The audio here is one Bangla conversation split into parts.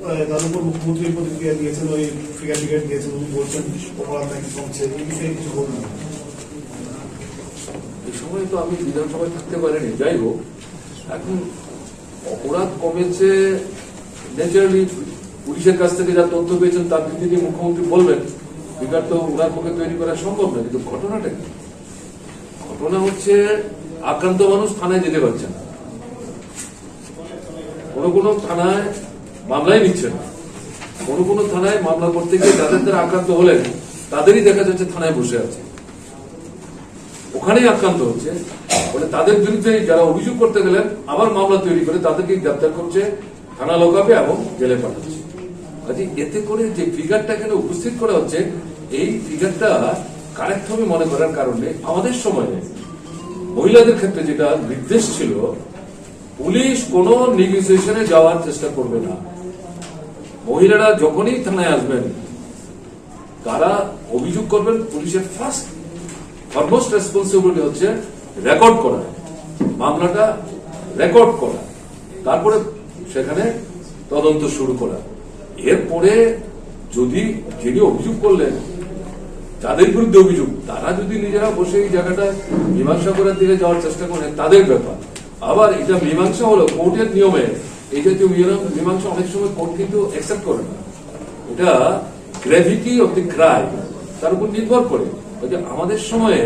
তার উপর মুখ্যমন্ত্রী প্রতিক্রিয়া দিয়েছেন, ওই ফিগার দিয়েছেন, উনি বলছেন অপরাধ নাকি কমছে, এই বিষয়ে কিছু বলবেন? এই সময় তো আমি বিধানসভায় থাকতে পারিনি। যাই হোক, এখন অপরাধ কমেছে ন্যাচারালি পুলিশের কাছ থেকে যা তথ্য পেয়েছেন তার ভিত্তিতে মুখ্যমন্ত্রী বলবেন। ফিগার তো ওনার পক্ষে তৈরি করা সম্ভব না। কিন্তু ঘটনাটা কি? ঘটনা হচ্ছে আক্রান্ত মানুষ থানায় যেতে পারছে না, কোনো থানায় মামলাই নিচ্ছে না, কোনো থানায় মামলা করতে গিয়ে যাদের দ্বারা আক্রান্ত হলেন তাদেরই দেখা যাচ্ছে থানায় বসে আছে, ওখানেই আক্রান্ত হচ্ছে বলে তাদের বিরুদ্ধে যারা অভিযোগ করতে গেলেন আবার মামলা তৈরি করে তাদেরকে গ্রেপ্তার করছে, থানা লোকাবে এবং জেলে পাঠাচ্ছে। কাজে এতে করে যে ফিগারটা এখানে উপস্থিত করা হচ্ছে, এই ফিগারটা কারেক্ট হবে মনে করার কারণে আমাদের সময়ে মহিলাদের ক্ষেত্রে যেটা নির্দেশ ছিল, পুলিশ কোন নেগোসিয়েশনে যাওয়ার চেষ্টা করবে না। মহিলারা যখনই থানায় আসবেন, তারা অভিযোগ করবেন, পুলিশের ফরমোস্ট রেসপন্সিবিলিটি হচ্ছে রেকর্ড করা, মামলাটা রেকর্ড করা, তারপরে সেখানে তদন্ত শুরু করা। এরপরে যদি যিনি অভিযোগ করলেন, যাদের বিরুদ্ধে অভিযোগ, তারা যদি নিজেরা বসে এই জায়গাটা মীমাংসা করার দিকে যাওয়ার চেষ্টা করেন, তাদের ব্যাপার। আবার এটা মীমাংসা হলো কোর্টের নিয়মে, এই জাতীয় মীমাংসা অনেক সময় কোর্ট কিন্তু অ্যাকসেপ্ট করে না। এটা গ্র্যাভিটি অফ দি ক্রাইম তার উপর নির্ভর করে। আমাদের সময়ে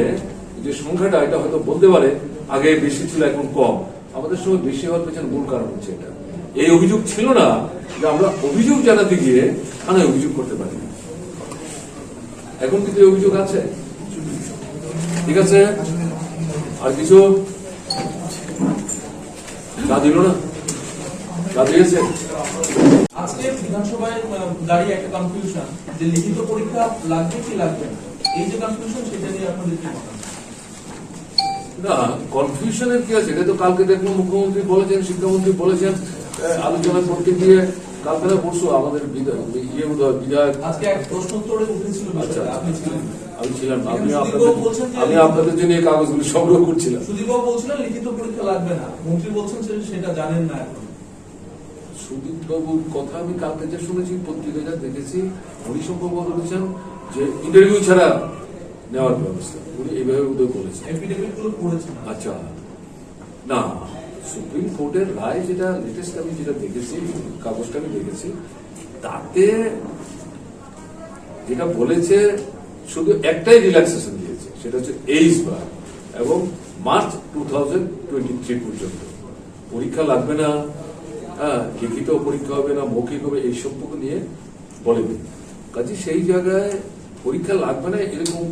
যে সংখ্যাটা, এটা হয়তো বলতে পারে আগে বেশি ছিল এখন কম, আমাদের সময় বেশি হওয়ার পেছনে মূল কারণ হচ্ছে এটা, এই অভিযোগ ছিল না যে আমরা অভিযোগ জানাতে গিয়ে থানায় অভিযোগ করতে পারি। এখন কিন্তু অভিযোগ আছে, ঠিক আছে। আর কিছু যা দিল না, যা দিয়েছে। আজকে বিধানসভায় দাঁড়িয়ে একটা কনফিউশন যে লিখিত পরীক্ষা লাগবে কি লাগবে না, এই যে কনফিউশন, সেটা নিয়ে আপনাদের কি মত? না, কনফিউশনের কি আছে? এটা তো কালকে দেখবো মুখ্যমন্ত্রী বলেছেন, শিক্ষামন্ত্রী বলেছেন, আলোচনা করতে গিয়ে কালকে না পরশু আমাদের বিধায়ক আজকে এক প্রশ্ন উত্তরে উঠেছিল, আপনি ছিলেন? আমি ছিলাম। আমি আপনাদের জন্য এই কাগজগুলি সংগ্রহ করছিলাম। সুদীপবাবু বলছিলেন লিখিত পরীক্ষা লাগবে না, মন্ত্রী বলছেন সেটা জানেন না এখন। সুদীপ বাবুর কথা আমি কালকে যা শুনেছি, পত্রিকা যা দেখেছি, উনি সম্ভব বলেছেন যে ইন্টারভিউ ছাড়া নেওয়ার ব্যবস্থা, উনি এইভাবে উদয় বলেছেন। আচ্ছা, না, সুপ্রিম কোর্টের রায় যেটা লেটেস্ট আমি যেটা দেখেছি, কাগজটা আমি দেখেছি, তাতে যেটা বলেছে শুধু একটাই রিল্যাক্সেশন দিয়েছে, সেটা হচ্ছে 23 বার এবং মার্চ 2023 পর্যন্ত পরীক্ষা লাগবে না, লিখিত পরীক্ষা হবে না, মৌখিক হবে, এই সম্পর্ক নিয়ে বলেনি। কাজে সেই জায়গায় পরীক্ষা লাগবে না এরকম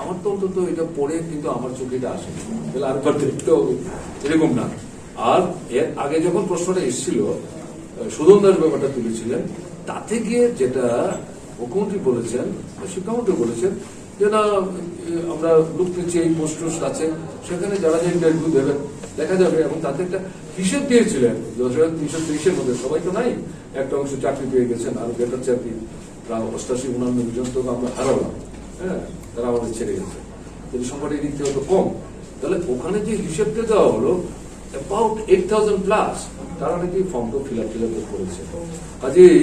আমার তো অন্তত এটা পড়ে কিন্তু আমার চোখে এটা আসেনি, তাহলে আরেকবার দেখতে হবে এরকম না। আর এর আগে যখন প্রশ্নটা এসেছিল, সুদন দাস ব্যাপারটা তুলেছিলেন, তাতে গিয়ে যেটা মুখ্যমন্ত্রী বলেছেন, শিক্ষামন্ত্রী বলেছেন যে না, আমরা লোক নিচ্ছি, এই পোস্ট আছে, সেখানে যারা যে ইন্টারভিউ দেবেন দেখা যাবে। এবং তাতে একটা হিসেব দিয়েছিলেন 2030-এর মধ্যে, সবাই তো নাই, একটা অংশ চাকরি পেয়ে গেছেন, আর বেটার চাকরি প্রায় 88-89 জন তো আমরা হারালাম, হ্যাঁ, তারা আমাদের ছেড়ে গেছে। যদি সংখ্যাটা এই দিক থেকে হয়তো কম, তাহলে ওখানে যে হিসেবটা দেওয়া হলো অ্যাবাউট 8,000+, তারা নাকি ফর্মটা ফিল আপ করেছে। কাজেই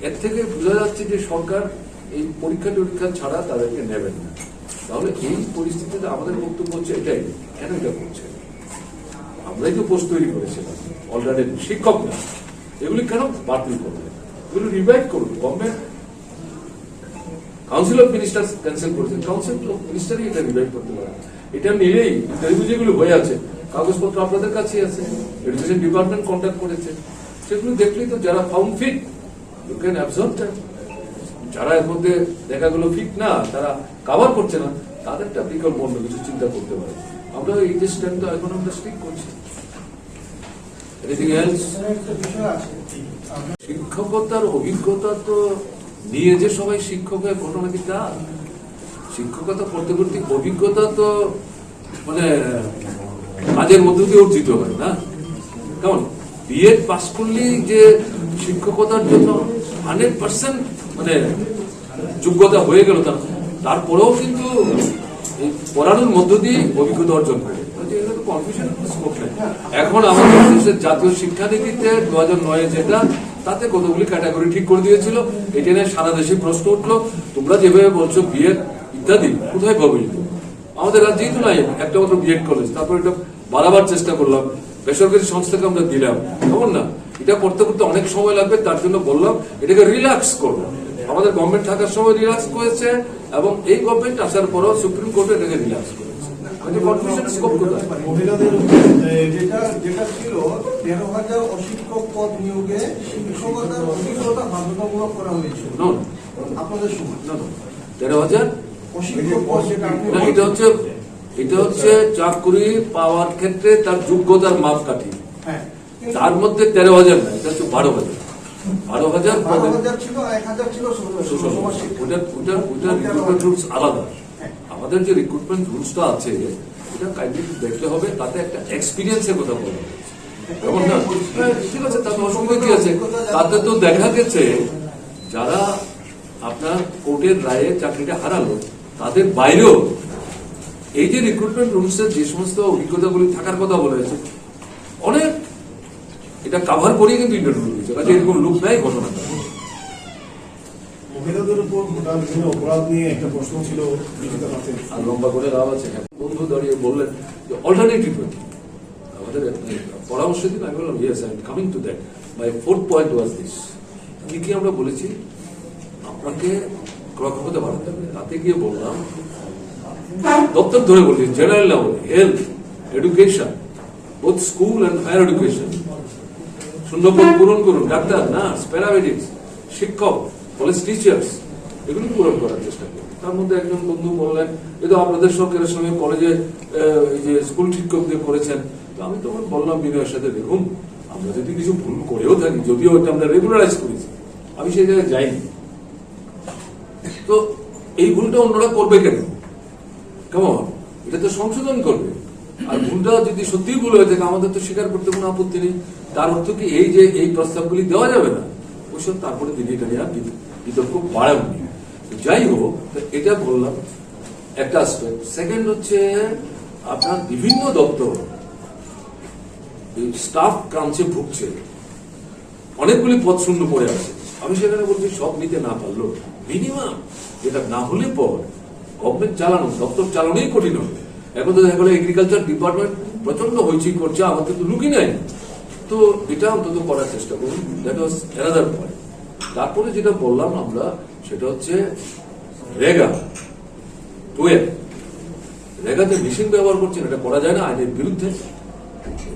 এর থেকে বোঝা যাচ্ছে যে সরকার এই পরীক্ষা ছাড়া তাদেরকে নেবেন না। তাহলে এই পরিস্থিতিতে আমাদের বক্তব্য হচ্ছে এটাই, কেন এটা করছে? আমরাই তো পোস্ট তৈরি করেছিলাম অলরেডি, শিক্ষক না, এগুলি কেন বাতিল করবে? এগুলো রিভাইভ করুন। Government council of ministers cancel করেছেন, কাউন্সিল অফ মিনিস্টারই এটা রিভাইভ করতে পারে। এটা নিলেই ইন্টারভিউ যেগুলো হয়ে আছে, কাগজপত্র আপনাদের কাছে আছে, এডুকেশন ডিপার্টমেন্ট কন্ট্যাক্ট করেছে, সেগুলো দেখলেই তো যারা found fit you can absorb that. যারা এর মধ্যে দেখা গেল ফিট না, তারা কাভার করছে না, তাদেরটা বিকল্প অন্য কিছু চিন্তা করতে পারে। আমরা এই যে স্ট্যান্ডটা এখন আমরা স্টিক করছি। Anything else? শিক্ষকতার অভিজ্ঞতা তো নিয়ে যে সবাই শিক্ষক হয়ে ঘটনা কি তা? শিক্ষকতা করতে করতে অভিজ্ঞতা তো মানে কাজের মধ্য দিয়ে অর্জিত হয় না। কেমন বিএড পাস করলেই যে শিক্ষকতার জন্য 100% মানে যোগ্যতা হয়ে গেল, তারপরেও কিন্তু এই পড়ানোর মধ্য দিয়ে অভিজ্ঞতা অর্জন করে। এখন আমাদের দেশের জাতীয় শিক্ষানীতিতে 2009 যেটা তাতে কতগুলি ক্যাটাগরি ঠিক করে দিয়েছিল। এটা নিয়ে সারা দেশে প্রশ্ন উঠলো, তোমরা যেভাবে বলছো বিএড ইত্যাদি কোথায় পাবো? আমাদের রাজ্যেই তো নাই একটা মাত্র বিএড কলেজ। তারপর এটা বাড়াবার চেষ্টা করলাম, বেসরকারি সংস্থাকে আমরা দিলাম, কেমন না? এটা করতে করতে অনেক সময় লাগবে, তার জন্য বললাম এটাকে রিল্যাক্স করবো। আমাদের গভর্নমেন্ট থাকার সময় রিল্যাক্স করেছে এবং এই গভর্নমেন্ট আসার পরও সুপ্রিম কোর্টে এটাকে রিল্যাক্স করেছে। কনফিউশন স্কোপ কোথায়? মহিলাদের যেটা ছিল 13,000 অশিক্ষক পদ নিয়োগে শিক্ষকতার অভিজ্ঞতা বাধ্যতামূলক করা হয়েছিল No, আপনাদের সময়। no, no. 13,000 অশিক্ষক পদ যেটা আপনি না, এটা হচ্ছে চাকরি পাওয়ার ক্ষেত্রে তার যোগ্যতার মাপকাঠি। হ্যাঁ, তার মধ্যে 13,000 না, এটা হচ্ছে 12,000। 12,000 পদে 12,000 ছিল, 1,000 ছিল সমাজ শিক্ষক। ওটা রিক্রুটমেন্ট রুলস আলাদা। আমাদের যে রিক্রুটমেন্ট রুলসটা আছে এটা কাইন্ডলি দেখতে হবে, তাতে একটা এক্সপিরিয়েন্সের কথা বলা হয়েছে। এমন না হ্যাঁ, ঠিক আছে, তাতে অসুবিধা কি আছে? তাতে তো দেখা গেছে যারা আপনার কোর্টের রায়ে চাকরিটা হারালো তাদের বাইরেও এই যে রিক্রুটমেন্ট রুলসের যে সমস্ত অভিজ্ঞতাগুলি থাকার কথা বলেছে অনেক এটা কাভার করিয়ে কিন্তু ইন্টারভিউ দিয়েছে, কাজে এরকম লোক নাই ঘটনাটা। মহিলাদের উপর গোটা বিভিন্ন অপরাধ নিয়ে একটা প্রশ্ন ছিল লিখিত হাতে। আর লম্বা করে লাভ আছে। হ্যাঁ, বন্ধু দাঁড়িয়ে বললেন যে অল্টারনেটিভ আমাদের পরামর্শ দিন। আমি বললাম yes, I am coming to that. My fourth point was this. কি কি আমরা বলেছি? আপনাকে ক্ষমতা বাড়াতে হবে। তাতে গিয়ে বললাম দপ্তর ধরে বলছি general level, health, education, both school and higher education, শূন্যপদ পূরণ করুন। ডাক্তার, নার্স, প্যারামেডিক্স, শিক্ষক, কলেজ টিচার্স, এগুলি পূরণ করার চেষ্টা করুন। তার মধ্যে একজন বন্ধু বললেন এ তো আপনাদের সরকারের সঙ্গে কলেজে এই যে স্কুল শিক্ষক দিয়ে করেছেন। তো আমি তখন বললাম বিনয়ের সাথে, দেখুন আমরা যদি কিছু ভুল করেও থাকি, যদিও এটা আমরা রেগুলারাইজ করেছি, আমি সেই জায়গায় যাইনি, তো এই ভুলটা অন্যরা করবে কেন? কেমন? এটা তো সংশোধন করবে। আর ভুলটা যদি সত্যিই ভুল হয়ে থাকে আমাদের তো স্বীকার করতে কোনো আপত্তি নেই। তার অর্থ কি এই যে এই প্রস্তাবগুলি দেওয়া যাবে না? ওইসব তারপরে তিনি এটা নিয়ে বিতর্ক বাড়াননি। যাই হোক, এটা বললাম একটা অ্যাসপেক্ট। সেকেন্ড হচ্ছে আপনার বিভিন্ন দপ্তর স্টাফ ক্রাঞ্চে ভুগছে, অনেকগুলি পদ শূন্য পড়ে আছে। আমি সেখানে বলছি সব নিতে না পারলো মিনিমাম যেটা না হলে পর গভর্নমেন্ট চালানো, দপ্তর চালানোই কঠিন হবে। এখন তো দেখা গেলো এগ্রিকালচার ডিপার্টমেন্ট প্রচন্ড হইচই করছে, আমাদের তো লুকই নাই। তো এটা অন্তত করার চেষ্টা করুন। That was another point. তারপরে যেটা বললাম আমরা সেটা হচ্ছে রেগা 12। রেগাতে মেশিন ব্যবহার করছেন, এটা করা যায় না, আইনের বিরুদ্ধে।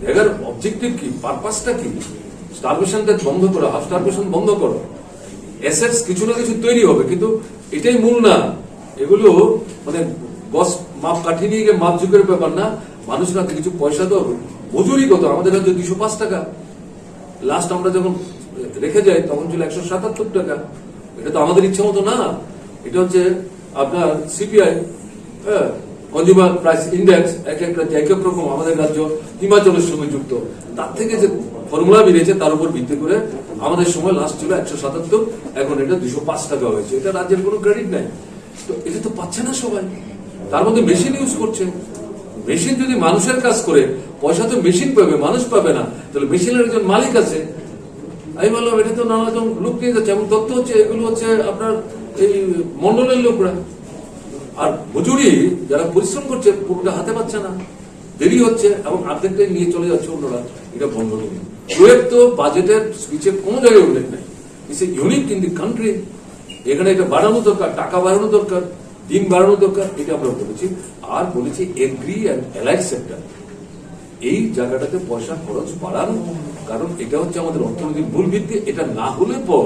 রেগার অবজেক্টিভ কি, পারপাসটা কি? স্টারভেশনটা বন্ধ করো, হাফ স্টারভেশন বন্ধ করো। অ্যাসেটস কিছু না কিছু তৈরি হবে, কিন্তু এটাই মূল না। এগুলো মানে বস মাপ কাঠি নিয়ে গিয়ে মাপ ঝুঁকের ব্যাপার না। মানুষ রাতে কিছু পয়সা তো মজুরি কত, আমাদের রাজ্যে 205 টাকা। লাস্ট আমরা যখন রেখে যাই তখন ছিল 177 টাকা। এটা তো আমাদের ইচ্ছা মতো না, এটা হচ্ছে আপনার সিপিআই, কনজিউমার প্রাইস ইন্ডেক্স, এক এক রাজ্যে এক এক রকম। আমাদের রাজ্য হিমাচলের সঙ্গে যুক্ত, তার থেকে যে ফর্মুলা বেরিয়েছে তার উপর ভিত্তি করে আমাদের সময় লাস্ট ছিল 177, এখন এটা 205 টাকা হয়েছে। এটা রাজ্যের কোনো ক্রেডিট নাই। তো এটা তো পাচ্ছে না সবাই, তার মধ্যে মেশিন ইউজ করছে। মেশিন যদি মানুষের কাজ করে, পয়সা তো মেশিন পাবে, মানুষ পাবে না। তাহলে মেশিনের একজন মালিক আছে। আমি বললাম এটা তো নানা রকম লোক নিয়ে যাচ্ছে, এবং তথ্য হচ্ছে এগুলো হচ্ছে আপনার এই মন্ডলের লোকরা। আর মজুরি যারা পরিশ্রম করছে পুরোটা হাতে পাচ্ছে না, দেরি হচ্ছে, এবং অর্ধেকটাই নিয়ে চলে যাচ্ছে অন্যরা। এটা বন্ধ করুন। প্রয়োগ তো বাজেটের স্পিচে কোনো জায়গায় উল্লেখ নেই। It's a unique in the country. এখানে এটা বাড়ানো দরকার, টাকা বাড়ানো দরকার, দিন বাড়ানো দরকার, এটা আমরা বলেছি। আর বলেছি এগ্রি অ্যান্ড অ্যালাইড সেক্টর, এই জায়গাটাতে পয়সা খরচ বাড়ানো, কারণ এটা হচ্ছে আমাদের অর্থনীতির মূল ভিত্তি। এটা না হলে পর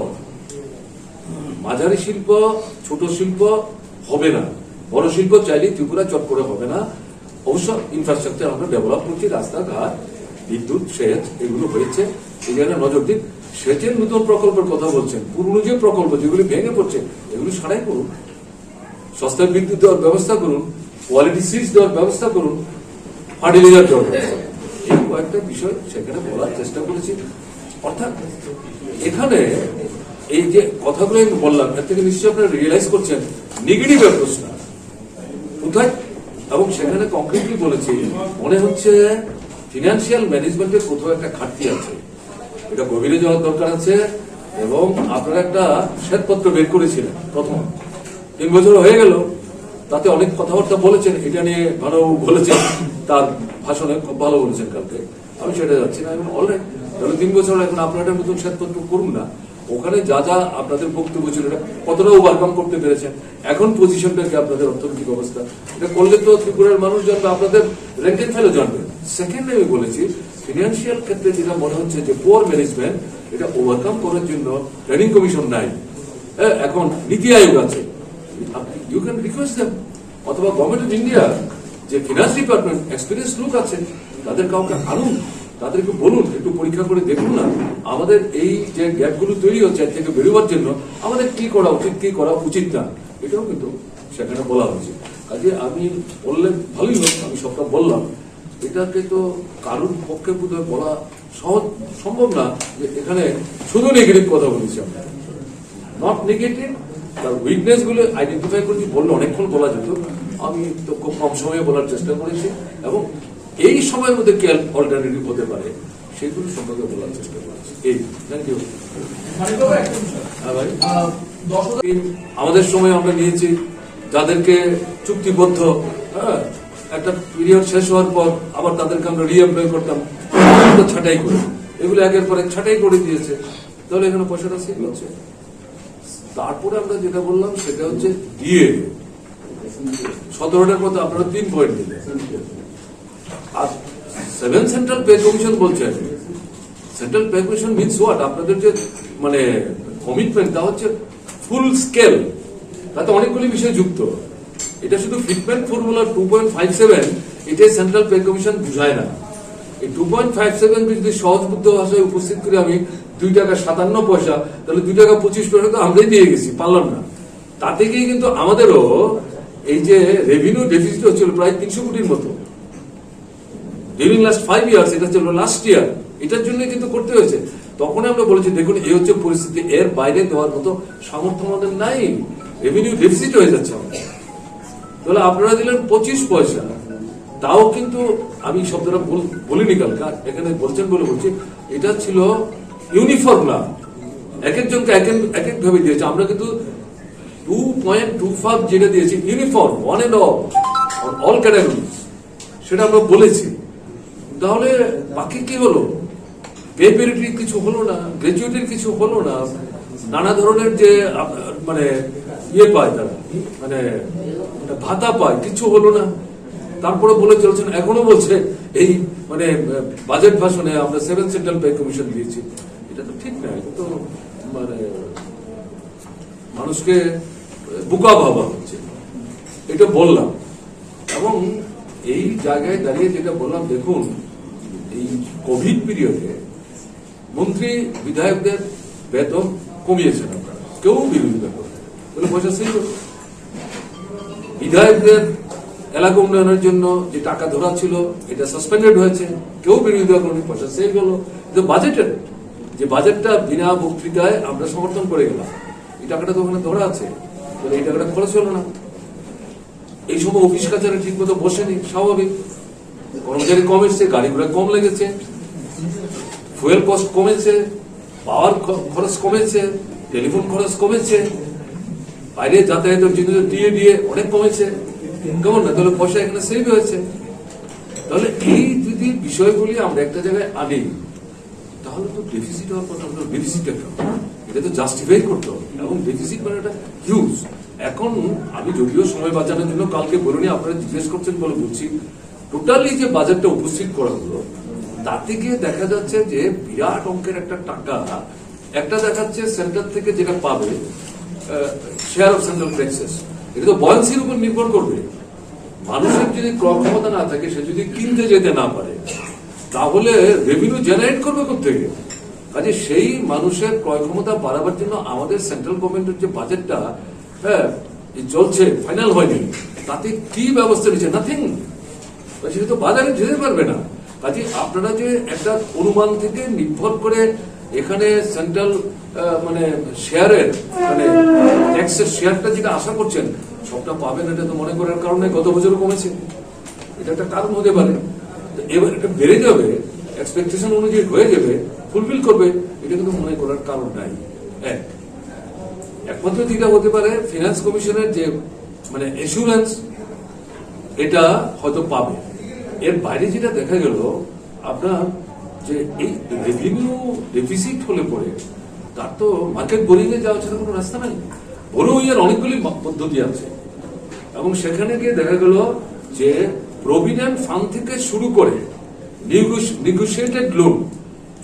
মাঝারি শিল্প, ছোট শিল্প হবে না। বড় শিল্প চাইলে ত্রিপুরা চট করে হবে না। অবশ্য ইনফ্রাস্ট্রাকচার আমরা ডেভেলপ করছি, রাস্তাঘাট, বিদ্যুৎ, সেচ, এগুলো হয়েছে। এই জায়গায় নজর দিন। সেচের নতুন প্রকল্পের কথা বলছেন, পুরনো যে প্রকল্প যেগুলি ভেঙে পড়ছে এগুলো সারাই করুন। সস্তায় বিদ্যুৎ দেওয়ার ব্যবস্থা করুন, কোয়ালিটি সিডস দেওয়ার ব্যবস্থা করুন, ফার্টিলাইজার দেওয়ার ব্যবস্থা করুন। এই কয়েকটা বিষয় সেখানে বলার চেষ্টা করেছি। অর্থাৎ এখানে এই যে কথাগুলো আমি বললাম, এর থেকে নিশ্চয়ই আপনারা রিয়েলাইজ করছেন নেগেটিভ অ্যাপ্রোচ না কোথায়। এবং সেখানে কংক্রিটলি বলেছি, মনে হচ্ছে ফিনান্সিয়াল ম্যানেজমেন্টের কোথাও একটা ঘাটতি আছে, এটা গভীরে যাওয়ার দরকার আছে। এবং আপনারা একটা শ্বেতপত্র বের করেছিলেন প্রথম 3 বছর হয়ে গেল, তাতে অনেক কথাবার্তা বলেছেন, এটা নিয়ে ভালো বলেছেন, তার ভাষণে খুব ভালো বলেছেন কালকে, আমি সেটা যাচ্ছি না। আমি অলরেডি তাহলে 3 বছর এখন আপনারা একটা নতুন শ্বেতপত্র করুন না, ওখানে যা যা আপনাদের বক্তব্য ছিল এটা কতটা ওভারকাম করতে পেরেছেন, এখন পজিশনটা কি আপনাদের অর্থনৈতিক অবস্থা, এটা করলে তো ত্রিপুরার মানুষ জানবে, আপনাদের র্যাঙ্ক এন্ড ফাইলও জানবে। সেকেন্ড আমি বলেছি ফিনান্সিয়াল ক্ষেত্রে যেটা মনে হচ্ছে যে পুয়ার ম্যানেজমেন্ট, এটা ওভারকাম করার জন্য প্ল্যানিং কমিশন নাই, এখন নীতি আয়োগ আছে, ইউ ক্যান রিকোয়েস্ট দেম, অথবা গভর্নমেন্ট অফ ইন্ডিয়া যে ফিনান্স ডিপার্টমেন্ট এক্সপিরিয়েন্স লোক আছে তাদের কাউকে আনুন, তাদেরকে বলুন একটু পরীক্ষা করে দেখুন না আমাদের এই যে গ্যাপগুলো তৈরি হচ্ছে এর থেকে বেরোবার জন্য আমাদের কি করা উচিত কি করা উচিত না, এটাও কিন্তু সেখানে বলা হয়েছে। কাজে আমি বললে ভালোই হোক, আমি সবটা বললাম, এটাকে তো কারোর পক্ষে বোধহয় বলা সহজ সম্ভব না যে এখানে শুধু নেগেটিভ কথা বলেছি আমরা, নট নেগেটিভ, তার উইকনেস গুলো আইডেন্টিফাই করেছি, বললে অনেকক্ষণ বলা যেত, আমি তো খুব কম সময়ে বলার চেষ্টা করেছি এবং এই সময়ের মধ্যে কি অল্টারনেটিভ হতে পারে সেগুলো সম্পর্কে বলার চেষ্টা করেছি। এই থ্যাংক ইউ। হ্যাঁ ভাই, 10,000 আমাদের সময় আমরা নিয়েছি যাদেরকে চুক্তিবদ্ধ, হ্যাঁ একটা পিরিয়ড শেষ হওয়ার পর আবার তাদেরকে আমরা রিএমপ্লয় করতাম, ছাঁটাই করে, এগুলো একের পর এক ছাঁটাই করে দিয়েছে, তাহলে এখানে পয়সাটা সেভ হচ্ছে। তারপরে আমরা যেটা বললাম সেটা হচ্ছে ডিএ 17টার মধ্যে আপনারা 3 পয়েন্ট দিলেন, আর 7 সেন্ট্রাল পে কমিশন বলছেন। Central pay commission means what? আপনাদের যে মানে কমিটমেন্ট তা হচ্ছে ফুল স্কেল, তাতে অনেকগুলি বিষয় যুক্ত। এটা শুধু ফিটমেন্ট ফর্মুলা 2.57 এটাই সেন্ট্রাল পে কমিশন বুঝায় না। এই 2.57 কে যদি সহজবুদ্ধ ভাষায় উপস্থিত করে আমি 2 টাকা 57 পয়সা, তাহলে 2 টাকা 25 পয়সা তো আমরাই দিয়ে গেছি, পারলাম না। তাতে গিয়ে কিন্তু আমাদেরও এই যে রেভিনিউ ডেফিসিট হচ্ছিল প্রায় 300 কোটির মতো ডিউরিং লাস্ট 5 ইয়ার্স, এটা ছিল লাস্ট ইয়ার, এটার জন্য কিন্তু করতে হয়েছে। তখন আমরা বলেছি দেখুন এই হচ্ছে পরিস্থিতি, এর বাইরে দেওয়ার মতো সামর্থ্য আমাদের নাই, রেভিনিউ ডেফিসিট হয়ে যাচ্ছে আমাদের। তাহলে আপনারা দিলেন 25 পয়সা, তাও কিন্তু আমি শব্দটা বলিনি কালকে, এখানে বলছেন বলে বলছি, এটা ছিল ইউনিফর্ম না, এক একজনকে এক এক ভাবে দিয়েছে। আমরা কিন্তু 2.25 যেটা দিয়েছি uniform, one and all categories, সেটা আমরা বলেছি। তাহলে বাকি কি হলো? পে পেরিটির কিছু হলো না, গ্র্যাচুইটির কিছু হলো না, নানা ধরনের যে মানে ইয়ে পায় তারা, মানে ভাতা পায়, কিছু হলো না। তারপরে বলে চলছেন, এখনো বলছে এই মানে বাজেট ভাষণে আমরা 7 সেন্ট্রাল পে কমিশন দিয়েছি। এটা তো ঠিক না, এটা তো মানে মানুষকে বোকা ভাবা হচ্ছে, এটা বললাম। এবং এই জায়গায় দাঁড়িয়ে যেটা বললাম, দেখুন এই কোভিড পিরিয়ডে মন্ত্রী বিধায়কদের বেতন কমিয়েছেন আপনারা, কেউ বিরোধিতা করে বলে পয়সা সেই বিধায়কদের এলাকা উন্নয়নের জন্য যে টাকা ধরা ছিল এটা সাসপেন্ডেড হয়েছে, কেউ বিরোধিতা করেনি, পয়সা সেভ হলো। কিন্তু বাজেটের যে বাজেটটা বিনা বক্তৃতায় আমরা সমর্থন করে গেলাম, এই টাকাটা তো ওখানে ধরা আছে, তাহলে এই টাকাটা খরচ হলো না। এই সময় অফিস কাছারি ঠিক মতো বসেনি, স্বাভাবিক, কর্মচারী কম এসছে, গাড়ি ঘোড়া কম লেগেছে, ফুয়েল কস্ট কমেছে, পাওয়ার খরচ কমেছে, টেলিফোন খরচ কমেছে, বাইরে যাতায়াতের জন্য দিয়ে অনেক কমেছে, কেমন না? তাহলে পয়সা এখানে সেভ হয়েছে। তাহলে এই যদি বিষয়গুলি আমরা একটা জায়গায় আনি, তাহলে তো ডেফিসিট হওয়ার কথা, ডেফিসিট এটা তো জাস্টিফাই করতে হবে, এবং ডেফিসিট মানে একটা হিউজ। এখন আমি যদিও সময় বাঁচানোর জন্য কালকে বলিনি, আপনারা জিজ্ঞেস করছেন বলে বলছি, টোটালি যে বাজেটটা উপস্থিত করা হলো তাতে গিয়ে দেখা যাচ্ছে যে বিরাট অঙ্কের একটা টাকা, একটা দেখাচ্ছে সেন্টার থেকে যেটা পাবে শেয়ার অফ সেন্ট্রাল ট্যাক্সেস, এটা তো বয়ান্সির উপর নির্ভর করবে। মানুষের যদি ক্রয় ক্ষমতা না থাকে, সে যদি কিনতে যেতে না পারে, তাহলে রেভিনিউ জেনারেট করবে কোথেকে? কাজে সেই মানুষের ক্রয় ক্ষমতা বাড়াবার জন্য আমাদের সেন্ট্রাল গভর্নমেন্টের যে বাজেটটা চলছে, ফাইনাল হয়নি, তাতে কি ব্যবস্থা নিচ্ছে? নাথিং। সেটা তো বাজারে যেতে পারবে না। কাজে আপনারা যে একটা অনুমান থেকে নির্ভর করে এখানে সেন্ট্রাল মানে শেয়ারের মানে ট্যাক্সের শেয়ারটা যেটা আশা করছেন সবটা পাবেন, এটা তো মনে করার কারণে গত বছর কমেছে, এটা একটা কারণ হতে পারে। এবার এটা বেড়ে যাবে, এক্সপেকটেশন অনুযায়ী হয়ে যাবে, ফুলফিল করবে, এটা কিন্তু মনে করার কারণ নাই। পদ্ধতিটা হতে পারে ফিনান্স কমিশনের যে মানে এসুরেন্স, এটা হয়তো পাবে। এর বাইরে যেটা দেখা গেল আপনার যে এই রেভিনিউ ডেফিসিট হলে পরে তার তো মার্কেট বোরিং এ যাওয়া ছাড়া কোনো রাস্তা নাই। বোরোইং এর অনেকগুলি পদ্ধতি আছে এবং সেখানে গিয়ে দেখা গেল যে প্রভিডেন্ট ফান্ড থেকে শুরু করে নেগোশিয়েটেড লোন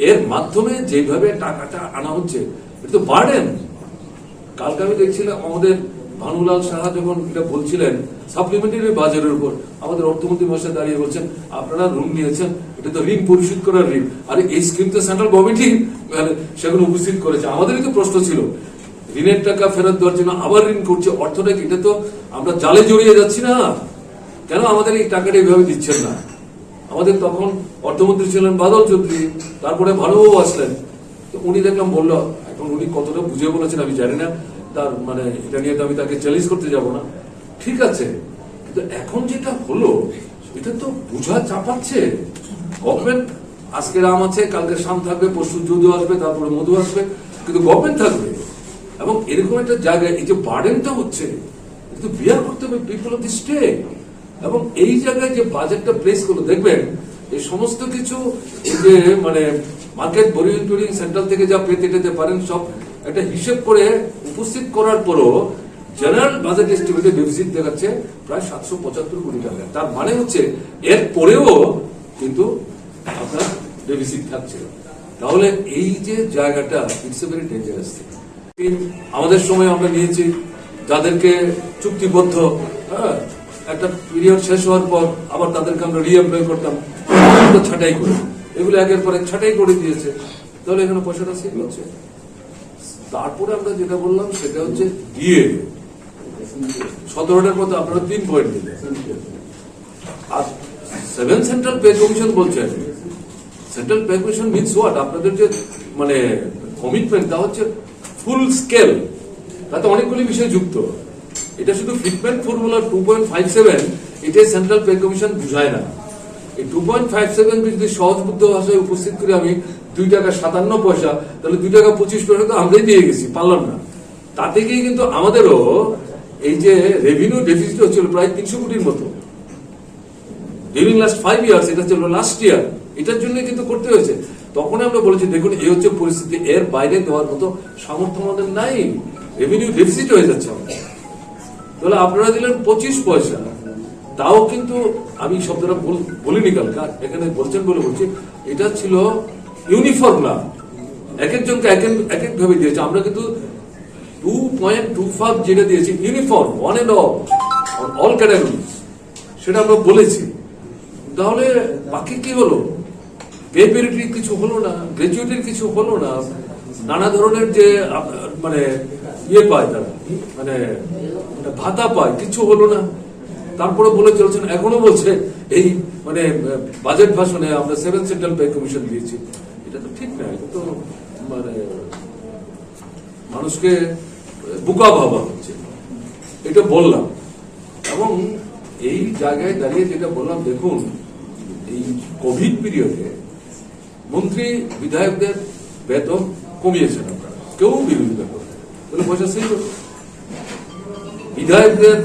এর মাধ্যমে যেভাবে টাকাটা আনা হচ্ছে এটা তো বার্ডেন। কালকে আমি দেখছিলাম আমাদের ভানুলাল সাহা যখন এটা বলছিলেন সাপ্লিমেন্টারি বাজারের উপর, আমাদের অর্থমন্ত্রী মহাশয় দাঁড়িয়ে বলছেন আপনারা ঋণ নিয়েছেন, এটা তো ঋণ পরিশোধ করার ঋণ, আর এই স্কিম তো সেন্ট্রাল গভর্নমেন্টই সেগুলো উপস্থিত করেছে। আমাদেরই তো প্রশ্ন ছিল ঋণের টাকা ফেরত দেওয়ার জন্য আবার ঋণ করছে, অর্থটা এটা তো আমরা জালে জড়িয়ে যাচ্ছি না? কেন আমাদের এই টাকাটা এইভাবে দিচ্ছেন না? আমাদের তখন অর্থমন্ত্রী ছিলেন বাদল চৌধুরী, তারপরে ভানুবাবু আসলেন, তো উনি দেখলাম বললো, এখন উনি কতটা বুঝে বলেছেন আমি জানি না, তার মানে এটা নিয়ে তো আমি তাকে চ্যালেঞ্জ করতে যাব না, ঠিক আছে, কিন্তু এখন যেটা হলো এটা তো বুঝা চাপাচ্ছে গভর্নমেন্ট। আজকের আম আছে, কালকে শাম থাকবে, পরশু যদু আসবে, তারপরে মধু আসবে, কিন্তু গভর্নমেন্ট থাকবে। এবং এরকম একটা জায়গায় এই যে বার্ডেনটা হচ্ছে এটা তো বিয়ার করতে হবে পিপল অফ দি স্টেট। এবং এই জায়গায় যে বাজেটটা প্লেস করলো দেখবেন এই সমস্ত কিছু এই যে মানে মার্কেট বোরিং টোরিং সেন্ট্রাল থেকে যা পেতে টেতে পারেন সব একটা হিসেব করে উপস্থিত করার পরও জেনারেল বাজেট এস্টিমেটে ডেফিসিট দেখাচ্ছে প্রায় 775 কোটি টাকা। তার মানে হচ্ছে এর পরেও কিন্তু আপনার ডেফিসিট থাকছে। তাহলে এই যে জায়গাটা it's a very dangerous thing. আমাদের সময় আমরা নিয়েছি যাদেরকে চুক্তিবদ্ধ, একটা পিরিয়ড শেষ হওয়ার পর আবার তাদেরকে আমরা রিএমপ্লয় করতাম, ছাঁটাই করে, এগুলো একের পর এক ছাঁটাই করে দিয়েছে। তাহলে এখানে পয়সাটা সেভ হচ্ছে। তারপরে আমরা যেটা বললাম সেটা হচ্ছে ডিএ 17টার মধ্যে আপনারা 3 পয়েন্ট দিলেন, আর 7 সেন্ট্রাল পে কমিশন বলছেন। Central pay commission means what? আপনাদের যে মানে কমিটমেন্ট তা হচ্ছে ফুল স্কেল, তাতে অনেকগুলি বিষয় যুক্ত। এটা শুধু ফিটমেন্ট ফর্মুলা 2.57 এটাই সেন্ট্রাল পে কমিশন বুঝায় না। এই 2.57 কে যদি সহজবুদ্ধ ভাষায় উপস্থিত করে আমি 2 টাকা 57 পয়সা, তাহলে 2 টাকা 25 পয়সা তো আমরাই দিয়ে গেছি, পারলাম না। তাতে গিয়ে কিন্তু আমাদেরও এই যে রেভিনিউ ডেফিসিট হচ্ছিল প্রায় 300 কোটির মতো ডিউরিং লাস্ট 5 ইয়ার্স, এটা ছিল লাস্ট ইয়ার, এটার জন্য কিন্তু করতে হয়েছে। তখন আমরা বলেছি দেখুন এই হচ্ছে পরিস্থিতি, এর বাইরে দেওয়ার মতো সামর্থ্য আমাদের নাই, রেভিনিউ ডেফিসিট হয়ে যাচ্ছে আমাদের। তাহলে আপনারা দিলেন 25 পয়সা, তাও কিন্তু আমি শব্দটা বলিনি কালকে, এখানে বলছেন বলে বলছি, এটা ছিল ইউনিফর্ম না, এক একজনকে এক এক ভাবে দিয়েছে। আমরা কিন্তু 2.25 যেটা দিয়েছি uniform, one and all categories, সেটা আমরা বলেছি। তাহলে বাকি কি হলো? পে প্যারিটির কিছু হলো না, গ্র্যাচুইটির কিছু হলো না, নানা ধরনের যে মানে ইয়ে পায় তারা, মানে ভাতা পায়, কিছু হলো না। তারপরে বলে চলছেন, এখনো বলছে এই মানে বাজেট ভাষণে আমরা 7 সেন্ট্রাল পে কমিশন দিয়েছি। এটা তো ঠিক না, এটা তো মানে মানুষকে বোকা ভাবা হচ্ছে, এটা বললাম। এবং এই জায়গায় দাঁড়িয়ে যেটা বললাম, দেখুন এই কোভিড পিরিয়ডে মন্ত্রী বিধায়কদের বেতন কমিয়েছেন আপনারা, কেউ বিরোধিতা করে বলে পয়সা সেই বিধায়কদের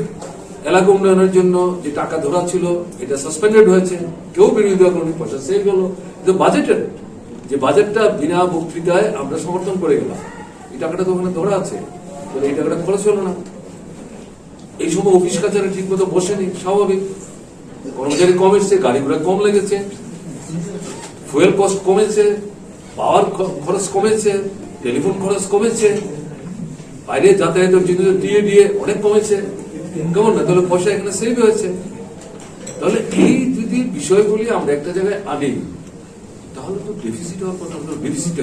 এলাকা উন্নয়নের জন্য যে টাকা ধরা ছিল এটা সাসপেন্ডেড হয়েছে, কেউ বিরোধিতা করেনি, পয়সা সেভ হলো। কিন্তু বাজেটের যে বাজেটটা বিনা বক্তৃতায় আমরা সমর্থন করে গেলাম, এই টাকাটা তো ওখানে ধরা আছে, তাহলে এই টাকাটা খরচ হলো না। এই সময় অফিস কাছারি ঠিক মতো বসেনি, স্বাভাবিক, কর্মচারী কম এসছে, গাড়ি ঘোড়া কম লেগেছে, ফুয়েল কস্ট কমেছে, পাওয়ার খরচ কমেছে, টেলিফোন খরচ কমেছে, বাইরে যাতায়াতের জন্য দিয়ে অনেক কমেছে, কেমন না? তাহলে পয়সা এখানে সেভ হয়েছে। তাহলে এই যদি বিষয়গুলি আমরা একটা জায়গায় আনি, তাহলে তো ডেফিসিট হওয়ার কথা হলো, ডেফিসিট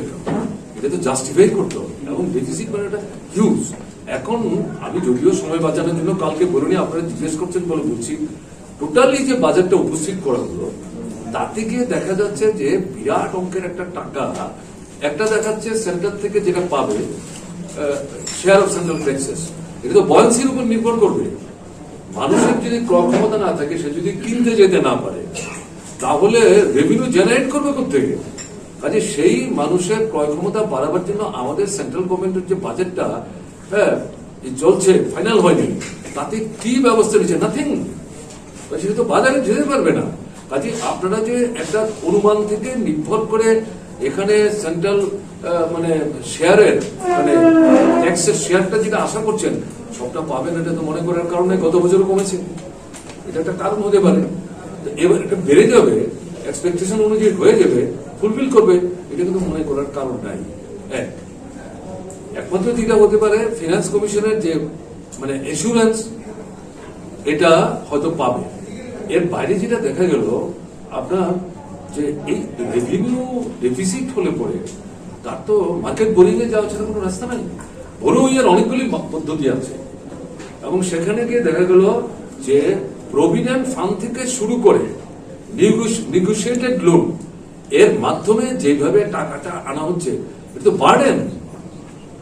এটা তো জাস্টিফাই করতে হবে। এবং ডেফিসিট মানে একটা হিউজ। এখন আমি যদিও সময় বাঁচানোর জন্য কালকে বলিনি, আপনারা জিজ্ঞেস করছেন বলে বলছি, টোটালি যে বাজেটটা উপস্থিত করা হলো তাতে গিয়ে দেখা যাচ্ছে যে বিরাট অঙ্কের একটা টাকা, একটা দেখাচ্ছে সেন্টার থেকে যেটা পাবে শেয়ার অফ সেন্ট্রাল ট্যাক্সেস, এটা তো বয়ান্সির উপর নির্ভর করবে। মানুষের যদি ক্রয় ক্ষমতা না থাকে, সে যদি কিনতে যেতে না পারে, তাহলে রেভিনিউ জেনারেট করবে কোথেকে? কাজে সেই মানুষের ক্রয় ক্ষমতা বাড়াবার জন্য আমাদের সেন্ট্রাল গভর্নমেন্টের যে বাজেটটা, এই চলছে, ফাইনাল হয়নি, তাতে কি ব্যবস্থা নিচ্ছে? নাথিং। সেটা তো বাজারে যেতে পারবে না। কাজে আপনারা যে একটা অনুমান থেকে নির্ভর করে এখানে সেন্ট্রাল মানে শেয়ারের মানে ট্যাক্সের শেয়ারটা যেটা আশা করছেন সবটা পাবেন, এটা তো মনে করার কারণে গত বছর কমেছে, এটা একটা কারণ হতে পারে। এবার এটা বেড়ে যাবে, এক্সপেকটেশন অনুযায়ী হয়ে যাবে, ফুলফিল করবে, এটা কিন্তু মনে করার কারণ নাই। একমাত্র যেটা হতে পারে ফিনান্স কমিশনের যে মানে এসুরেন্স, এটা হয়তো পাবে। এর বাইরে যেটা দেখা গেল আপনার যে এই রেভিনিউ ডেফিসিট হলে পরে তার তো মার্কেট বোরিং এ যাওয়া ছাড়া কোনো রাস্তা নাই। বোরোইং এর অনেকগুলি পদ্ধতি আছে এবং সেখানে গিয়ে দেখা গেল যে প্রভিডেন্ট ফান্ড থেকে শুরু করে নেগোশিয়েটেড লোন এর মাধ্যমে যেভাবে টাকাটা আনা হচ্ছে এটা তো বার্ডেন।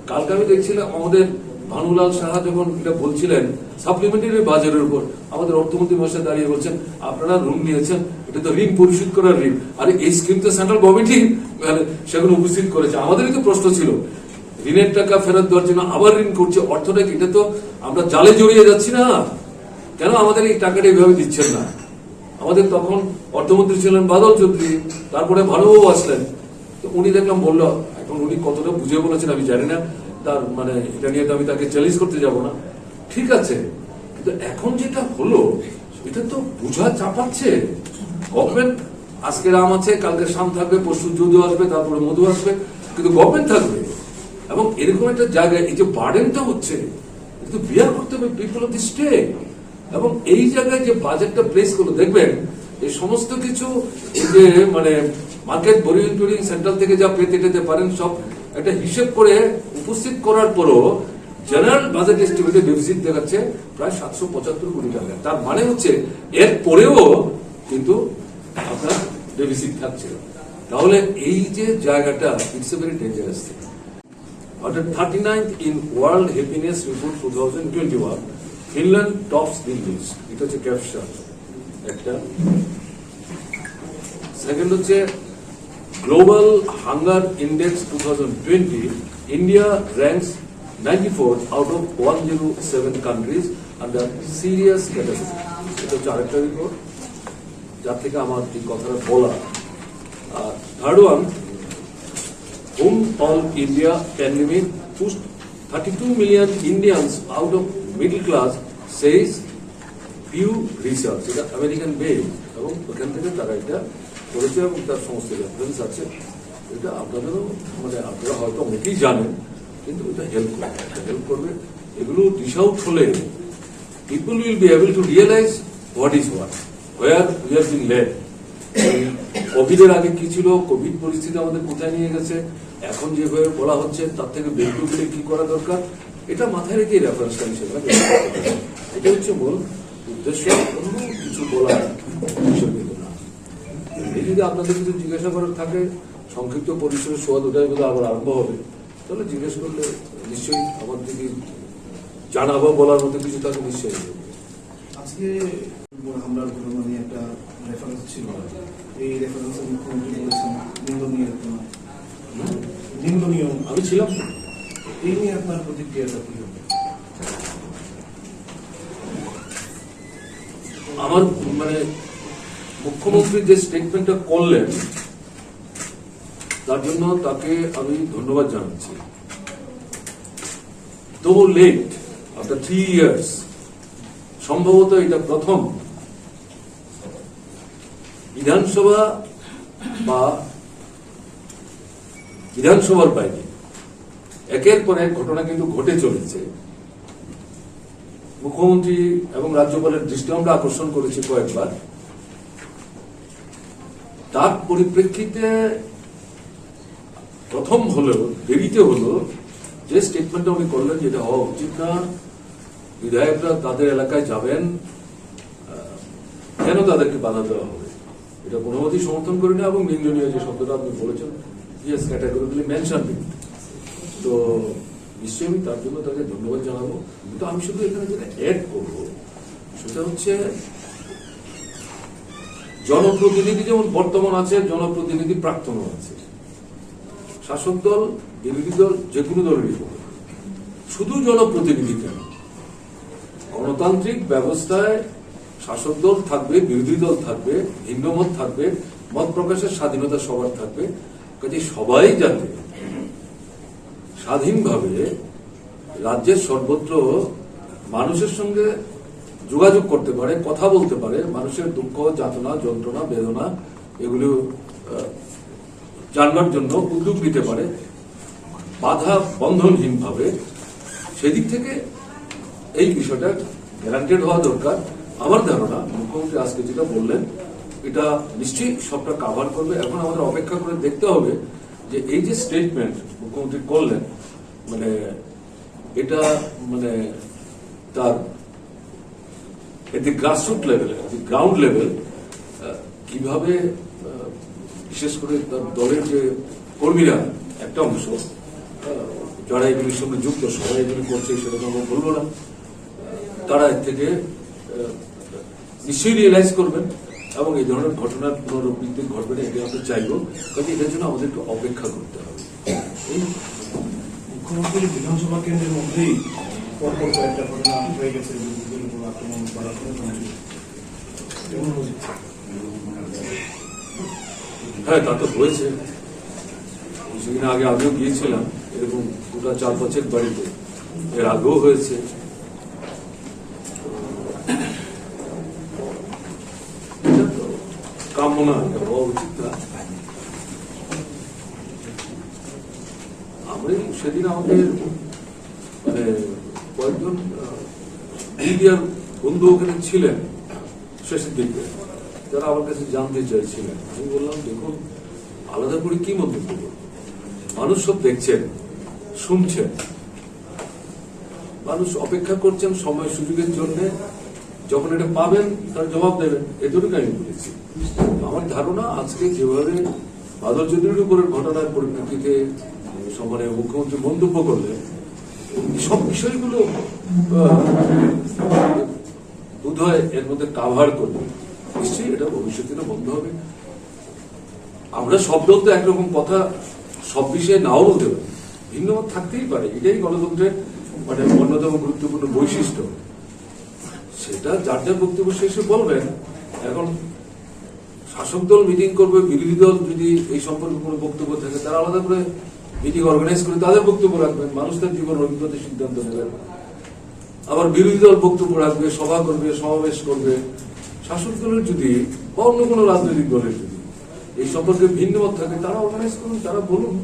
কালকে আমি দেখছিলাম আমাদের ভানুলাল সাহা যখন এটা বলছিলেন সাপ্লিমেন্টারি বাজারের উপর, আমাদের অর্থমন্ত্রী মহাশয় দাঁড়িয়ে বলছেন আপনারা ঋণ নিয়েছেন, এটা তো ঋণ পরিশোধ করার ঋণ, আর এই স্কিম তো সেন্ট্রাল গভর্নমেন্টই সেগুলো উপস্থিত করেছে। আমাদেরই তো প্রশ্ন ছিল ঋণের টাকা ফেরত দেওয়ার জন্য আবার ঋণ করছে, অর্থটা এটা তো আমরা জালে জড়িয়ে যাচ্ছি না? কেন আমাদের এই টাকাটা এইভাবে দিচ্ছেন না? আমাদের তখন অর্থমন্ত্রী ছিলেন বাদল চৌধুরী, তারপরে ভানুবাবু আসলেন, তো উনি দেখলাম বললো, এখন উনি কতটা বুঝে বলেছেন আমি জানি না, তার মানে এটা নিয়ে তো আমি তাকে চ্যালেঞ্জ করতে যাব না, ঠিক আছে, কিন্তু এখন যেটা হলো এটা তো বুঝা চাপাচ্ছে গভর্নমেন্ট। আজকের আম আছে, কালকে শাম থাকবে, পরশু যদু আসবে, তারপরে মধু আসবে, কিন্তু গভর্নমেন্ট থাকবে। এবং এরকম একটা জায়গায় এই যে বার্ডেনটা হচ্ছে এটা তো বিয়ার করতে হবে পিপল অফ দি স্টেট। এবং এই জায়গায় যে বাজেটটা প্লেস করলো দেখবেন এই সমস্ত কিছু যে মানে মার্কেট বোরিং টোরিং সেন্ট্রাল থেকে যা পেতে টেতে পারেন সব একটা হিসেব করে উপস্থিত করার পরও জেনারেল বাজেট এস্টিমেটে ডেফিসিট দেখাচ্ছে প্রায় 775 কোটি টাকা। তার মানে হচ্ছে এর পরেও কিন্তু আপনার ডেফিসিট থাকছে। তাহলে এই যে জায়গাটা it's a very dangerous thing. অর্থাৎ 39th in world happiness report 2021 Finland tops the list, এটা হচ্ছে ক্যাপশন একটা। সেকেন্ড হচ্ছে global hunger index 2020 India ranks 94 out of 107 countries under serious category. এটা হচ্ছে আরেকটা রিপোর্ট যার থেকে আমার এই কথাটা বলা। আর third one, whom all India pandemic pushed 32 million Indians out of middle class, says Pew Research, এটা আমেরিকান বেস এবং ওখান থেকে তারা এটা করেছে এবং তার সমস্ত রেফারেন্স আছে। এটা আপনাদেরও মানে আপনারা হয়তো অনেকেই জানেন, কিন্তু এটা হেল্প করবে। এগুলো ডিশ আউট হলে people will be able to realise what is what, where we have been led. কোভিডের আগে কি ছিল, কোভিড পরিস্থিতি আমাদের কোথায় নিয়ে গেছে, এখন যেভাবে বলা হচ্ছে তার থেকে বেশি করে কি করা দরকার, এটা মাথায় রেখে রেফারেন্সটা হিসেবে এটা হচ্ছে মূল উদ্দেশ্য, অন্য কিছু বলার বিষয় কিন্তু না। এই যদি আপনাদের কিছু জিজ্ঞাসা করার থাকে সংক্ষিপ্ত পরিসরে সোয়া দুটায় বোধ আবার আরম্ভ হবে, তাহলে জিজ্ঞেস করলে নিশ্চয়ই আমার দিকে জানাবো, বলার মতো কিছু থাকে নিশ্চয়ই। আজকে হামলার ঘটনা নিয়ে একটা রেফারেন্স ছিল, এই রেফারেন্সের মুখ্যমন্ত্রী বলেছেন নিন্দনীয়। আমি ছিলাম, এই নিয়ে আপনার প্রতিক্রিয়াটা কি হবে? আমার মানে মুখ্যমন্ত্রী যে স্টেটমেন্টটা করলেন তার জন্য তাকে আমি ধন্যবাদ জানাচ্ছি। তো লেট আফটার 3 years সম্ভবত এটা প্রথম বিধানসভা বা বিধানসভার বাইরে একের পর এক ঘটনা কিন্তু ঘটে চলেছে। মুখ্যমন্ত্রী এবং রাজ্যপালের দৃষ্টি আমরা আকর্ষণ করেছি কয়েকবার। তার পরিপ্রেক্ষিতে প্রথম হলেও দেরিতে হলো যে স্টেটমেন্টটা উনি করলেন যেটা হওয়া উচিত না, বিধায়করা তাদের এলাকায় যাবেন, কেন তাদেরকে বাধা দেওয়া হবে, এটা কোনোমতেই সমর্থন করি না। এবং নিন্দনীয় যে শব্দটা আপনি বলেছেন ইয়েস ক্যাটাগরিক্যালি মেনশন, তো নিশ্চয়ই আমি তার জন্য তাকে ধন্যবাদ জানাবো। কিন্তু আমি শুধু এখানে যেটা অ্যাড করবো সেটা হচ্ছে জনপ্রতিনিধি যেমন বর্তমান আছে, জনপ্রতিনিধি প্রাক্তনও আছে। শাসক দল, বিরোধী দল, যে কোনো দলেরই হোক, শুধু জনপ্রতিনিধি কেন, গণতান্ত্রিক ব্যবস্থায় শাসক দল থাকবে, বিরোধী দল থাকবে, ভিন্নমত থাকবে, মত প্রকাশের স্বাধীনতা সবার থাকবে। কাজে সবাই যাতে স্বাধীনভাবে রাজ্যের সর্বত্র মানুষের সঙ্গে যোগাযোগ করতে পারে, কথা বলতে পারে, মানুষের দুঃখ, যাতনা, যন্ত্রণা, বেদনা এগুলো জানবার জন্য উদ্যোগ নিতে পারে বাধা বন্ধনহীন ভাবে, সেদিক থেকে এই বিষয়টা গ্যারান্টেড হওয়া দরকার। আমার ধারণা মুখ্যমন্ত্রী আজকে যেটা বললেন এটা নিশ্চয়ই সবটা কাভার করবে। এখন আমাদের অপেক্ষা করে দেখতে হবে যে এই যে স্টেটমেন্ট মুখ্যমন্ত্রী করলেন, মানে এটা মানে তার গ্রাসরুট লেভেল, গ্রাউন্ড লেভেল কিভাবে, বিশেষ করে তার দলের যে কর্মীরা একটা অংশ যারা এগুলির সঙ্গে যুক্ত, সবাই এগুলি করছে সেটা তো আমরা বলবো না, তারা এর থেকে নিশ্চয়ই রিয়েলাইজ করবেন এবং এই ধরনের ঘটনার পুনরাবৃত্তি ঘটবে না, এটা আমরা চাইবো। কাজে এটার জন্য আমাদের একটু অপেক্ষা করতে হবে। এই মুখ্যমন্ত্রীর বিধানসভা কেন্দ্রের মধ্যেই পরপর কয়েকটা ঘটনা হয়ে গেছে, বিরোধীদের উপর আক্রমণ করার হ্যাঁ, তা তো হয়েছে। কিছুদিন আগে আমিও গিয়েছিলাম এরকম 2-4-5 বাড়িতে, এর আগেও হয়েছে। এটা তো কাম্য না, এটা হওয়া উচিত না। আমরা সেদিন আমাদের মানে কয়েকজন মিডিয়ার বন্ধু ওখানে ছিলেন শেষের দিকে, যারা আমার কাছে জানতে চাইছিলেন। আমি বললাম, দেখুন আলাদা করে কি মন্তব্য করব, মানুষ সব দেখছেন, শুনছেন, মানুষ অপেক্ষা করছেন সময় সুযোগের জন্য, যখন এটা পাবেন তার জবাব দেবেন, এটুকুই আমি বলেছি। আমার ধারণা আজকে যেভাবে বাদল চৌধুরীর উপরের ঘটনার পরিপ্রেক্ষিতে মানে মুখ্যমন্ত্রী মন্তব্য করলেন, সব বিষয়গুলো বোধহয় এর মধ্যে কাভার করবে। নিশ্চয়ই এটা ভবিষ্যতে বন্ধ হবে। আমরা সব দল তো একরকম কথা সব বিষয়ে নাও বলতে পারি, ভিন্ন মত থাকতেই পারে, এটাই গণতন্ত্রের মানে অন্যতম গুরুত্বপূর্ণ বৈশিষ্ট্য। সেটা যার যার বক্তব্য শেষে বলবেন। এখন শাসক দল মিটিং করবে, বিরোধী দল যদি এই সম্পর্কে কোনো বক্তব্য থাকে তারা আলাদা করে মিটিং অর্গানাইজ করে তাদের বক্তব্য রাখবেন, মানুষ তার জীবন অভিজ্ঞতার সিদ্ধান্ত নেবেন। আবার বিরোধী দল বক্তব্য রাখবে, সভা করবে, সমাবেশ করবে। শাসক দলের যদি বা অন্য কোনো রাজনৈতিক দলের যদি এই সম্পর্কে ভিন্ন মত থাকে তারা অর্গানাইজ করুন, তারা বলুন,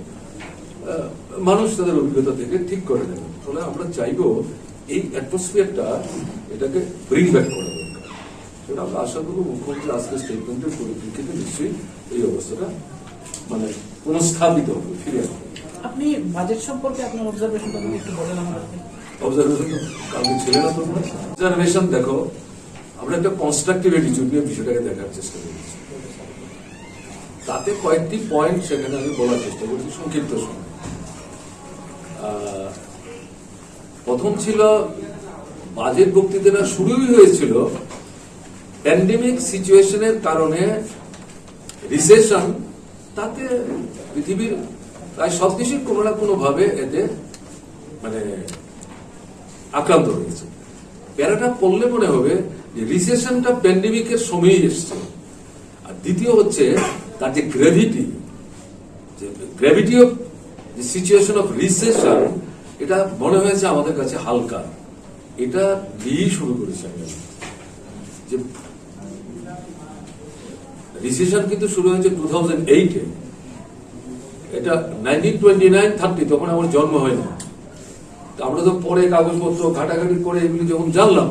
মানুষ তাদের অভিজ্ঞতা থেকে ঠিক করে নেবেন। ফলে আমরা চাইবো এই অ্যাটমসফিয়ারটা এটাকে ব্রিং ব্যাক করা দরকার। সেটা আমরা আশা করবো মুখ্যমন্ত্রী আজকে স্টেটমেন্টের পরিপ্রেক্ষিতে নিশ্চয়ই এই অবস্থাটা মানে পুনঃস্থাপিত হবে, ফিরে আসবে। আপনি বাজেট সম্পর্কে আপনার অবজারভেশনটা একটু বলেন আমাদেরকে। অবজারভেশন কাউকে ছিল না তোমরা? অবজারভেশন দেখো, আমরা একটা কনস্ট্রাকটিভ অ্যাটিটিউড নিয়ে বিষয়টাকে দেখার চেষ্টা করেছি। তাতে কয়েকটি পয়েন্ট সেখানে আমি বলার চেষ্টা করছি সংক্ষিপ্ত সময়। প্রথম ছিল বাজেট বক্তৃতাটা শুরুই হয়েছিল প্যান্ডেমিক সিচুয়েশনের কারণে রিসেশন, তাতে পৃথিবীর প্রায় সব দেশই কোনো না কোনো ভাবে এতে মানে আক্রান্ত হয়েছে। প্যারাটা পড়লে মনে হবে যে রিসেশনটা প্যান্ডেমিকের সময়ই এসছে। আর দ্বিতীয় হচ্ছে তার যে গ্র্যাভিটি অফ যে সিচুয়েশন অফ রিসেশন, এটা মনে হয়েছে আমাদের কাছে হালকা। এটা দিয়েই শুরু করেছে যে রিসেশন কিন্তু শুরু হয়েছে 2008-এ। এটা 1929-30 তখন আমার জন্ম হয় না। আমরা তো পরে কাগজপত্র ঘাটাঘাটি করে এগুলি যখন জানলাম,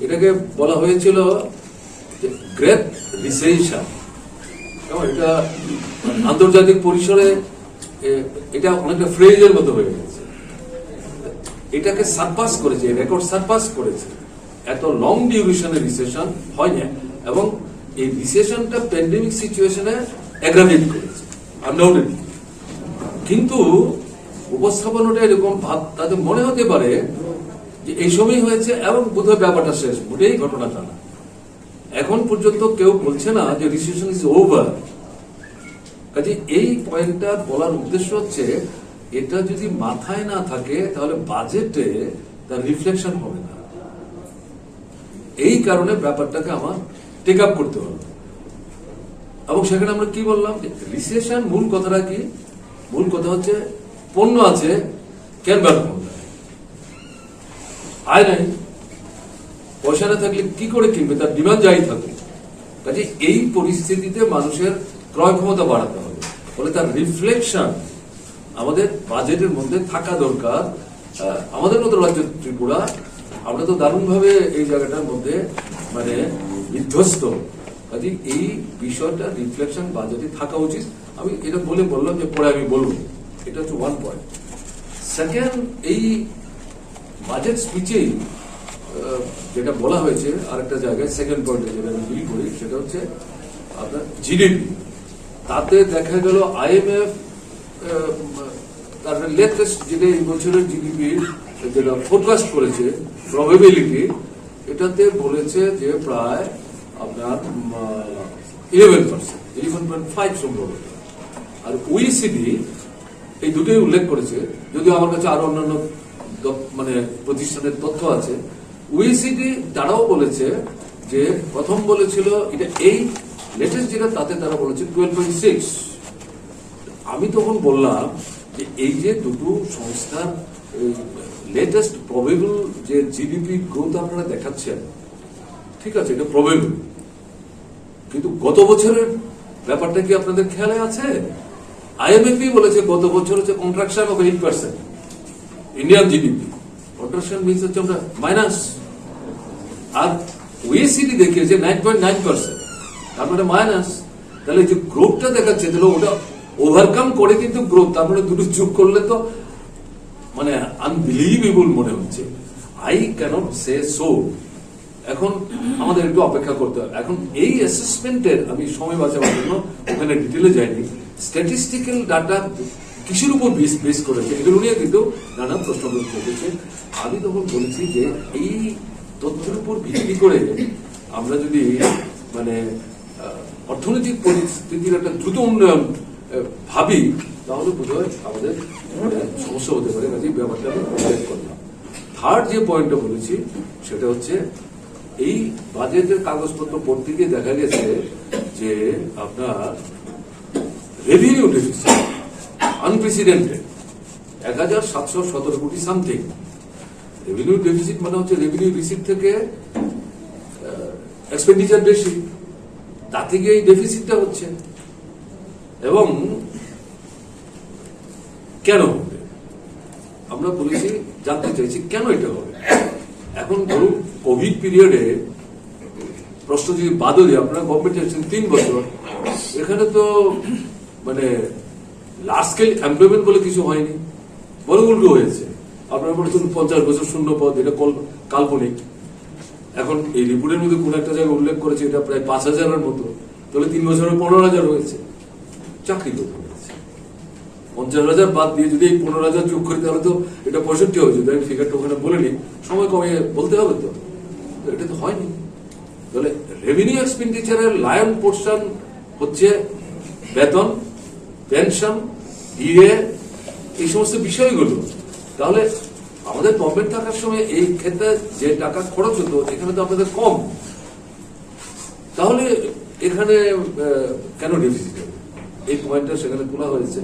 এটাকে বলা হয়েছিল গ্রেট রিসেশন। এটা আন্তর্জাতিক পরিসরে এটা অনেকটা ফ্রেজের মতো হয়ে গেছে। এটাকে সারপাস করেছে, রেকর্ড সারপাস করেছে। এত লং ডিউরেশনের রিসেশন হয় না, এবং এই রিসেশনটা প্যান্ডেমিক সিচুয়েশনে অ্যাগ্রাভেট করেছে আনডাউটেডলি। কিন্তু উপস্থাপনাটা এরকম তাদের মনে হতে পারে যে এই সময় হয়েছে এবং বোধহয় ব্যাপারটা শেষ। মোটেই ঘটনাটা না। এখন পর্যন্ত কেউ বলছে না যে রিসেশন ইজ ওভার। কাজে এই পয়েন্টটা বলার উদ্দেশ্য হচ্ছে এটা যদি মাথায় না থাকে তাহলে বাজেটে তার রিফ্লেকশন হবে না। এই কারণে ব্যাপারটাকে আমার টেক আপ করতে হবে। এবং সেখানে আমরা কি বললাম, রিসেশন মূল কথাটা কি? মূল কথা হচ্ছে পণ্য আছে, কেনবার ক্ষমতা আয় নাই, পয়সা না থাকলে কি করে কিনবে, তার ডিমান্ড যাই থাকুক। কাজে এই পরিস্থিতিতে মানুষের ক্রয় ক্ষমতা বাড়াতে হবে, ফলে তার রিফ্লেকশন আমাদের বাজেটের মধ্যে থাকা দরকার। আমাদের মতো রাজ্য ত্রিপুরা, আমরা তো দারুণভাবে এই জায়গাটার মধ্যে মানে বিধ্বস্ত। কাজে এই বিষয়টা রিফ্লেকশন বাজেটে থাকা উচিত। আমি এটা বললাম যে পরে আমি বলবো, এটা হচ্ছে ওয়ান পয়েন্ট। সেকেন্ড, এই বাজেট স্পিচেই যেটা বলা হয়েছে আরেকটা জায়গায়, সেকেন্ড পয়েন্টে যেটা আমি ফিল করি, সেটা হচ্ছে আপনার জিডিপি। তাতে দেখা গেল IMF তার লেটেস্ট যেটা এই বছরের জিডিপি যেটা ফোরকাস্ট করেছে, প্রবাবিলিটি, এটাতে বলেছে যে প্রায় আপনার 11%, 11.5 সম্ভবত। আর OECD এই দুটোই উল্লেখ করেছে, যদিও আমার কাছে আরো অন্যান্য মানে প্রতিষ্ঠানের তথ্য আছে। OECD তারাও বলেছে যে প্রথম বলেছিল এটা 8, লেটেস্ট যেটা তাতে তারা বলেছে 12.6। আমি তখন বললাম যে এই যে দুটো সংস্থার লেটেস্ট প্রবেবল যে জিডিপি গ্রোথ আপনারা দেখাচ্ছেন, ঠিক আছে, এটা প্রবেবল, কিন্তু গত বছরের ব্যাপারটা কি আপনাদের খেয়ালে আছে? IMF বলেছে গত বছর হচ্ছে contraction of 8%, Indian GDP contraction means হচ্ছে আমরা মাইনাস। আর OECD দেখিয়েছে 9.9%, তারপরে মাইনাস। তাহলে যে গ্রোথটা দেখাচ্ছে, তাহলে ওটা ওভারকাম করে কিন্তু গ্রোথ, তারপরে দুটো যোগ করলে তো মানে আনবিলিভেবল মনে হচ্ছে। I can't say so. এখন আমাদের একটু অপেক্ষা করতে হবে। এখন এই অ্যাসেসমেন্টের আমি সময় বাঁচাবার জন্য ওখানে ডিটেলে যাইনি। স্ট্যাটিস্টিক্যাল ডাটা কিসের উপর বেস করেছে, এগুলো নিয়ে কিন্তু নানা প্রশ্ন উঠেছে। আমি তখন বলেছি যে এই তথ্যের উপর ভিত্তি করে আমরা যদি মানে অর্থনৈতিক পরিস্থিতির একটা দ্রুত উন্নয়ন ভাবি, তাহলে বোধহয় আমাদের সমস্যা হতে পারে। কাজে ব্যাপারটা আমি উল্লেখ করলাম। থার্ড যে পয়েন্টটা বলেছি সেটা হচ্ছে এই বাজেটের কাগজপত্র পড়তে গিয়ে দেখা গেছে যে আপনার রেভিনিউ ডেফিসিট আনপ্রেসিডেন্টেড 1717 কোটি সামথিং। রেভিনিউ ডেফিসিট মানে হচ্ছে রেভিনিউ রিসিট থেকে এক্সপেন্ডিচার বেশি, তা থেকে এই ডেফিসিটটা হচ্ছে। এবং কেন হবে আমরা বলেছি, জানতে চাইছি কেন এটা হবে। এখন ধরুন কোভিড পিরিয়ডে প্রশ্ন যদি বাদও দিয়ে, আপনারা গভর্নমেন্ট এসেছেন 3 বছর, এখানে তো মানে লার্জ স্কেল এমপ্লয়মেন্ট বলে কিছু হয়নি, বড় উল্টো হয়েছে। আপনারা বলেছেন 50 বছর শূন্য পদ, এটা কাল্পনিক। এখন এই রিপোর্টের মধ্যে কোন একটা জায়গায় উল্লেখ করেছে এটা প্রায় 5000-এর মতো, তাহলে 3 বছরে 15,000 হয়েছে। চাকরি করতে হয়েছে 50,000 বাদ দিয়ে যদি এই 15,000 যোগ করি, তাহলে তো এটা 65 হয়েছে। আমি ফিগারটা ওখানে বলে নিই, সময় কমিয়ে বলতে হবে তো, এটা তো হয়নি। তাহলে রেভিনিউ এক্সপেন্ডিচারের লায়ন পোর্শন হচ্ছে বেতন, পেনশন, ডিএ, এই সমস্ত বিষয়গুলো। তাহলে আমাদের গভর্নমেন্ট থাকার সময় এই ক্ষেত্রে যে টাকা খরচ হতো, এখানে তো আপনাদের কম। তাহলে এখানে কেন ডেফিসিট হবে? এই পয়েন্টটা সেখানে তোলা হয়েছে।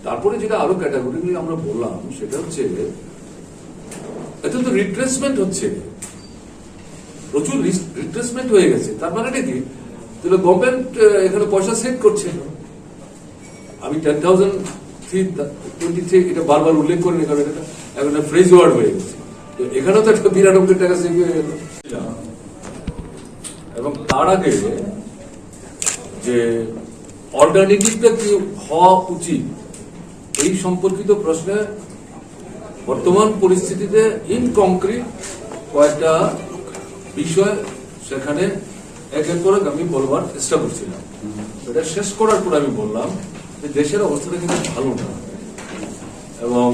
তারপরে যেটা আরো ক্যাটাগরি আমরা বললাম, সেটা হচ্ছে এটা তো রিট্রেসমেন্ট হচ্ছে, প্রচুর রিট্রেসমেন্ট হয়ে গেছে। তার মানে কি, তাহলে গভর্নমেন্ট এখানে পয়সা সেভ করছে। আমি 10,323 এটা বারবার উল্লেখ করিনি, কারণ এটা এখন ফ্রেজ ওয়ার্ড হয়ে গেছে। এখানেও তো একটা 92 টাকা সেভ হয়ে গেল। এবং তার আগে যে অর্গানিকটা কি হওয়া উচিত, এই সম্পর্কিত প্রশ্নে বর্তমান পরিস্থিতিতে ইন কংক্রিট কয়েকটা বিষয় সেখানে এক এক করে আমি বলবার চেষ্টা করছিলাম। এটা শেষ করার পর আমি বললাম যে দেশের অবস্থাটা কিন্তু ভালো না, এবং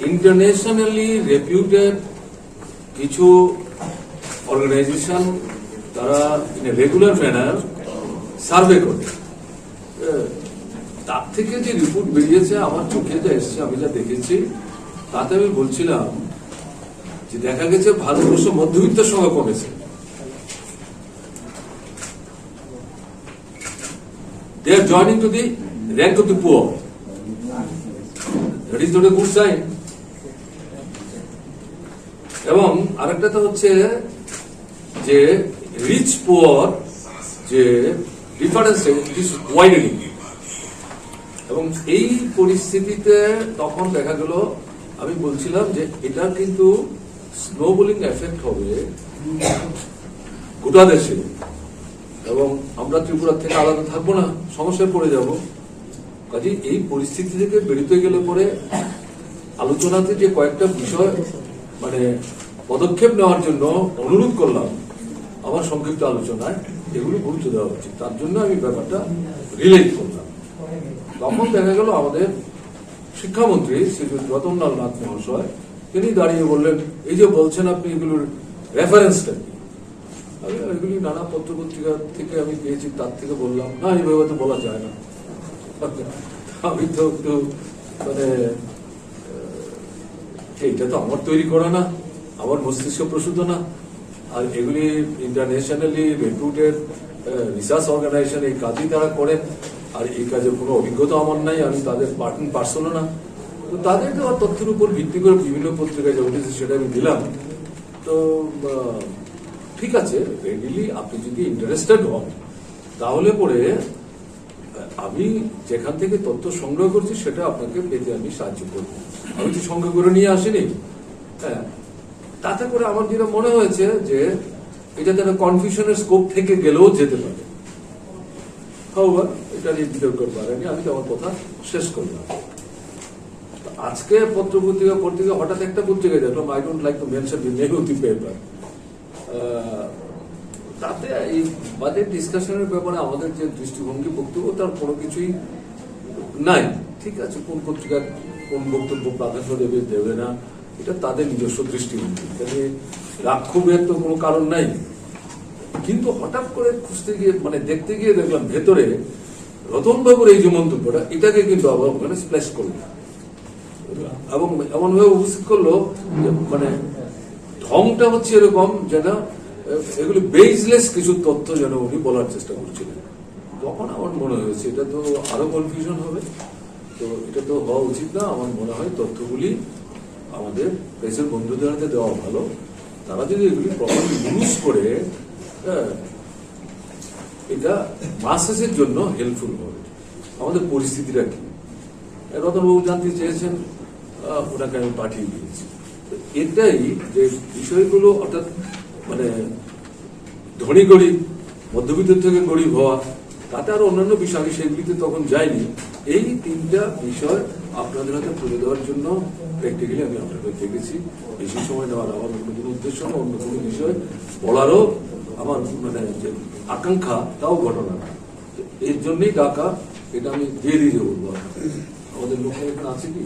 ইন্টারন্যাশনালি রেপিউটেড কিছু অর্গানাইজেশন তারা in a regular manner survey করে, তার থেকে যে রিপোর্ট বেরিয়েছে আমার চোখে যা এসছে, আমি যা দেখেছি, তাতে আমি বলছিলাম যে দেখা গেছে ভারতবর্ষ মধ্যবিত্তের সংখ্যা কমেছে। They are joining to the rank of the poor. That is not a good sign. এবং আরেকটা তো হচ্ছে যে রিচ পুয়ার যে ডিফারেন্স ইজ ওয়াইডেনিং, এবং এই পরিস্থিতিতে তখন দেখা গেল, আমি বলছিলাম যে এটা কিন্তু স্নোবলিং এফেক্ট হবে গোটা দেশে, এবং আমরা ত্রিপুরা থেকে আলাদা থাকবো না, সমস্যায় পড়ে যাব। কাজে এই পরিস্থিতি থেকে বেরোতে গেলে পরে আলোচনাতে যে কয়েকটা বিষয় মানে পদক্ষেপ নেওয়ার জন্য অনুরোধ করলাম আমার সংক্ষিপ্ত আলোচনায়, এগুলো গুরুত্ব দেওয়া উচিত। তার জন্য আমি ব্যাপারটা রিলেট করলাম। তখন দেখা গেল আমাদের শিক্ষামন্ত্রী শ্রী রতনলাল নাথ মহাশয় তিনি দাঁড়িয়ে বললেন, এই যে বলছেন আপনি এগুলোর রেফারেন্সটা কি? আমি এগুলি নানা পত্রপত্রিকা থেকে আমি পেয়েছি, তার থেকে বললাম না, এইভাবে তো বলা যায় না। আমি তো একটু মানে এইটা তো আমার তৈরি করা না, আমার মস্তিষ্ক প্রসূত না, আর এগুলি ইন্টারন্যাশনালি রেপুটেড রিসার্চ অর্গানাইজেশন এই কাজই তারা করেন, আর এই কাজে কোনো অভিজ্ঞতা আমার নাই, আমি তাদের পার্সনও না। তো তাদের দেওয়া তথ্যের উপর ভিত্তি করে বিভিন্ন পত্রিকায় যা উঠেছে সেটা আমি দিলাম। তো ঠিক আছে, রেডিলি আপনি যদি ইন্টারেস্টেড হন তাহলে পরে আমি যেখান থেকে তথ্য সংগ্রহ করছি সেটা আপনাকে পেতে আমি সাহায্য করব। আমি তো সংগ্রহ করে নিয়ে আসিনি। হ্যাঁ, তাতে করে আমার যেটা মনে হয়েছে যে এটা একটা কনফিউশনের স্কোপ থেকে গেলেও যেতে পারে। এটা নিয়ে বিতর্ক পারেনি, আমি তো আমার কথা শেষ করলাম। আজকে পত্রিকা হঠাৎ একটা পত্রিকায় দেখলাম, I don't like to mention the name of the paper, তাতে এই বাজেট ডিসকাশনের ব্যাপারে আমাদের যে দৃষ্টিভঙ্গি বক্তব্য তার কোনো কিছুই নাই। ঠিক আছে, কোন পত্রিকা কোন বক্তব্য প্রাধান্য দেবে দেবে না, এটা তাদের নিজস্ব দৃষ্টিভঙ্গি, এখানে রাক্ষোভের তো কোনো কারণ নাই। কিন্তু হঠাৎ করে খুঁজতে গিয়ে মানে দেখতে গিয়ে দেখলাম ভেতরে রতনবাবুর এই যে মন্তব্যটা, এটাকে কিন্তু আবার ওখানে স্প্ল্যাশ করলো এবং এমনভাবে উপস্থিত করলো মানে ঢংটা হচ্ছে এরকম যেন এগুলি বেসলেস কিছু তথ্য যেন উনি বলার চেষ্টা করছিলেন। তখন আমার মনে হয়েছে এটা তো আরো কনফিউশন হবে, তো এটা তো হওয়া উচিত না। আমার মনে হয় তথ্যগুলি আমাদের প্রেসের বন্ধুদের হাতে দেওয়া ভালো, তারা যদি এগুলি প্রপারলি ইউজ করে এটা মাসেসের জন্য হেল্পফুল হবে। আমাদের পরিস্থিতিটা কি রতনবাবু জানতে চেয়েছেন, ওনাকে আমি পাঠিয়ে দিয়েছি। এটাই যে বিষয়গুলো অর্থাৎ মানে ধনী গরিব, মধ্যবিত্ত থেকে গরিব হওয়া, তাতে আরো অন্যান্য বিষয়, আমি সেগুলিতে তখন যাইনি। এই তিনটা বিষয় আপনাদের হাতে তুলে দেওয়ার জন্য প্র্যাকটিক্যালি আমি আপনাদের দেখেছি। বেশি সময় নেওয়ার আমার অন্য কোনো উদ্দেশ্য না, অন্য কোনো বিষয় বলারও আমার মানে যে আকাঙ্ক্ষা তাও ঘটনা না। এর জন্যই ডাকা, এটা আমি দিয়ে বলবো। আমাদের লোক এখানে আছে কি?